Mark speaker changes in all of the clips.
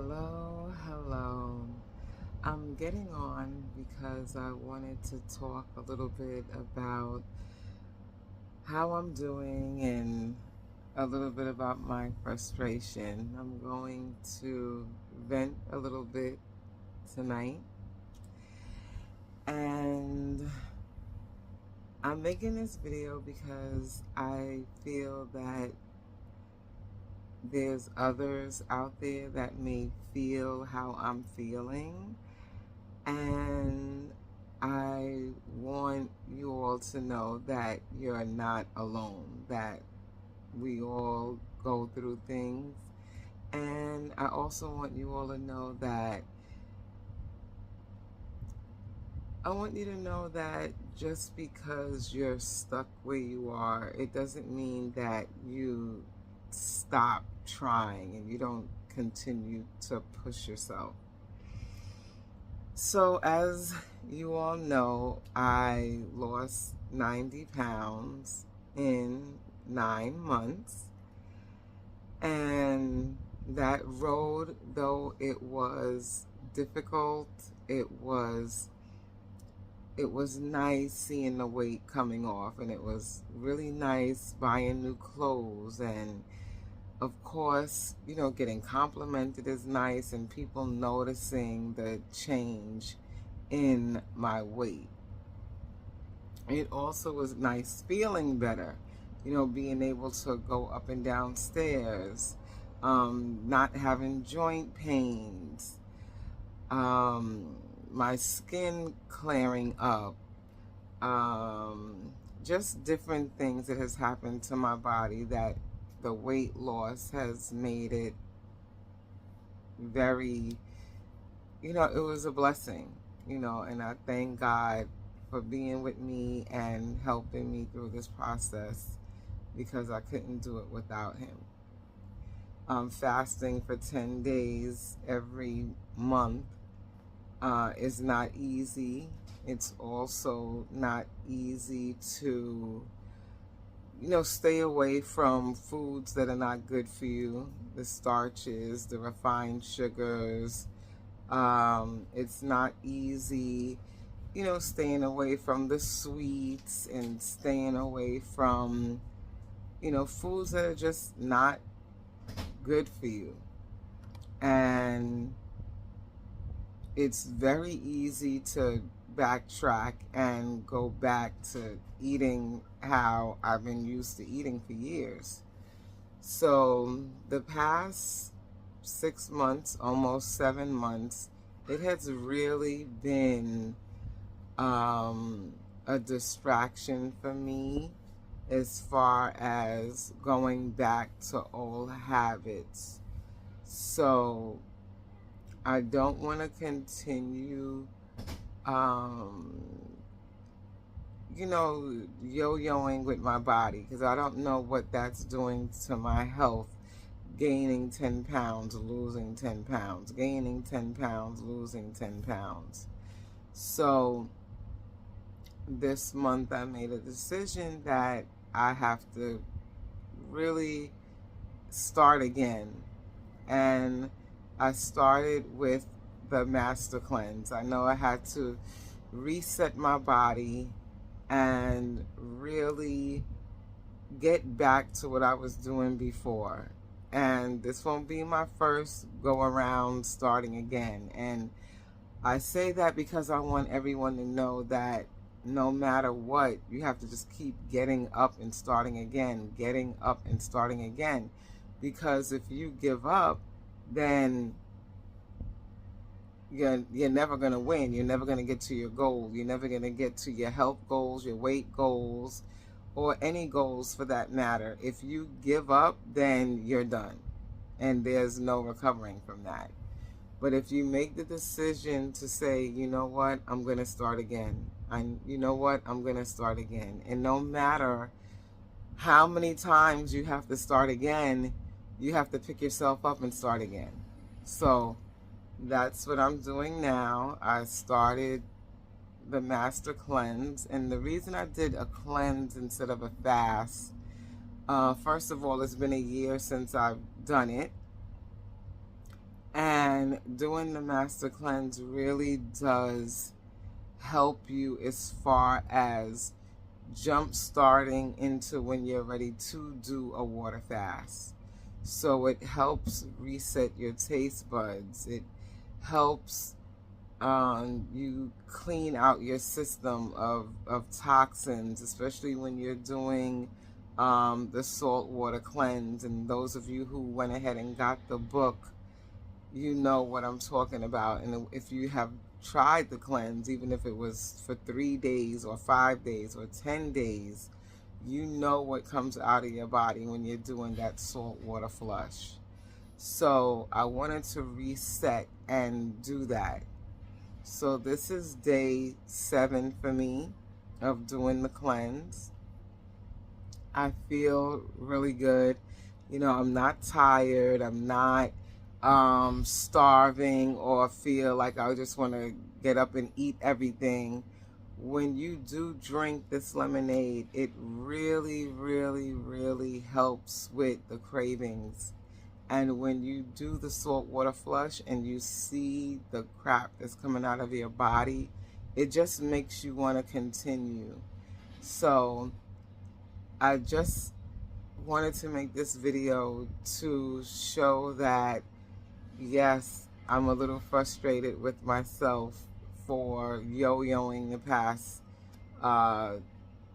Speaker 1: Hello, hello. I'm getting on because I wanted to talk a little bit about how I'm doing and a little bit about my frustration. I'm going to vent a little bit tonight, and I'm making this video because I feel that there's others out there that may feel how I'm feeling. And I want you all to know that you're not alone, that we all go through things. And I also want you all to know that I want you to know that just because you're stuck where you are, it doesn't mean that you stop trying and you don't continue to push yourself. So, as you all know, I lost 90 pounds in 9 months. And that road, though it was difficult, it was nice seeing the weight coming off, and it was really nice buying new clothes, and of course, getting complimented is nice, and people noticing the change in my weight. It also was nice feeling better, being able to go up and down stairs, not having joint pains, um, my skin clearing up, just different things that has happened to my body, that the weight loss has made it very, it was a blessing, and I thank God for being with me and helping me through this process, because I couldn't do it without him. Fasting for 10 days every month is not easy. It's also not easy to stay away from foods that are not good for you, the starches, the refined sugars. It's not easy, staying away from the sweets and staying away from, foods that are just not good for you. And it's very easy to backtrack and go back to eating how I've been used to eating for years. So the past 6 months, almost 7 months, it has really been a distraction for me as far as going back to old habits. So I don't want to continue, yo-yoing with my body, because I don't know what that's doing to my health. Gaining 10 pounds, losing 10 pounds, gaining 10 pounds, losing 10 pounds. So this month I made a decision that I have to really start again. And I started with the Master Cleanse. I know I had to reset my body and really get back to what I was doing before. And this won't be my first go around starting again. And I say that because I want everyone to know that no matter what, you have to just keep getting up and starting again, getting up and starting again. Because if you give up, then you're never going to win. You're never going to get to your goal. You're never going to get to your health goals, your weight goals, or any goals for that matter. If you give up, then you're done, and there's no recovering from that. But if you make the decision to say, you know what, I'm going to start again. You know what, I'm going to start again. And no matter how many times you have to start again, you have to pick yourself up and start again. So that's what I'm doing now. I started the Master Cleanse, and the reason I did a cleanse instead of a fast, first of all, it's been a year since I've done it, And doing the Master Cleanse really does help you as far as jump starting into when you're ready to do a water fast. So it helps reset your taste buds. It helps you clean out your system of toxins, especially when you're doing the saltwater cleanse. And those of you who went ahead and got the book, you know what I'm talking about. And if you have tried the cleanse, even if it was for 3 days or 5 days or 10 days, you know what comes out of your body when you're doing that saltwater flush. So I wanted to reset and do that. So this is day 7 for me of doing the cleanse. I feel really good. You know, I'm not tired. I'm not starving or feel like I just want to get up and eat everything. When you do drink this lemonade, it really, really, really helps with the cravings. And when you do the saltwater flush and you see the crap that's coming out of your body, it just makes you want to continue. So I just wanted to make this video to show that, yes, I'm a little frustrated with myself for yo-yoing the past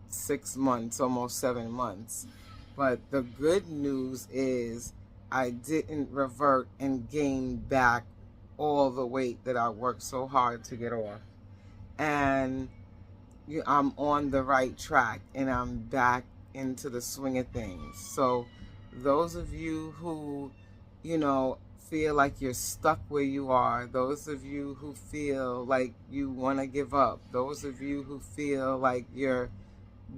Speaker 1: 6 months, almost 7 months. But the good news is I didn't revert and gain back all the weight that I worked so hard to get off. And I'm on the right track and I'm back into the swing of things. So those of you who, you know, feel like you're stuck where you are, those of you who feel like you want to give up, those of you who feel like you're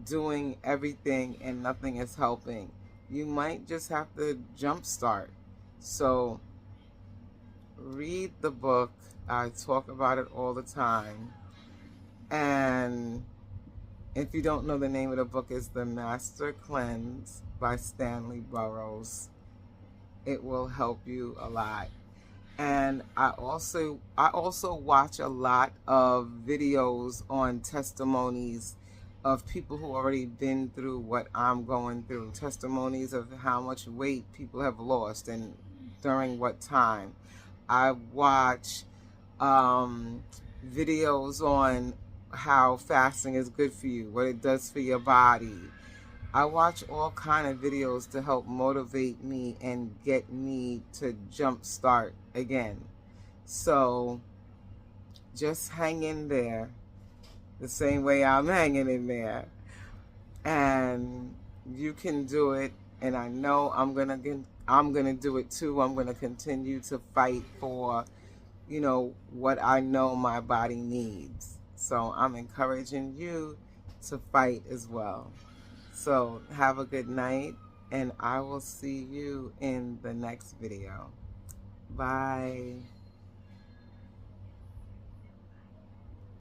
Speaker 1: doing everything and nothing is helping, you might just have to jumpstart. So read the book. I talk about it all the time. And if you don't know, the name of the book is The Master Cleanse by Stanley Burroughs. It will help you a lot. And I also watch a lot of videos on testimonies of people who already been through what I'm going through. Testimonies of how much weight people have lost and during what time. I watch videos on how fasting is good for you, what it does for your body. I watch all kind of videos to help motivate me and get me to jumpstart again. So just hang in there the same way I'm hanging in there. And you can do it. And I know I'm gonna do it too. I'm gonna continue to fight for, you know, what I know my body needs. So I'm encouraging you to fight as well. So have a good night, and I will see you in the next video. Bye.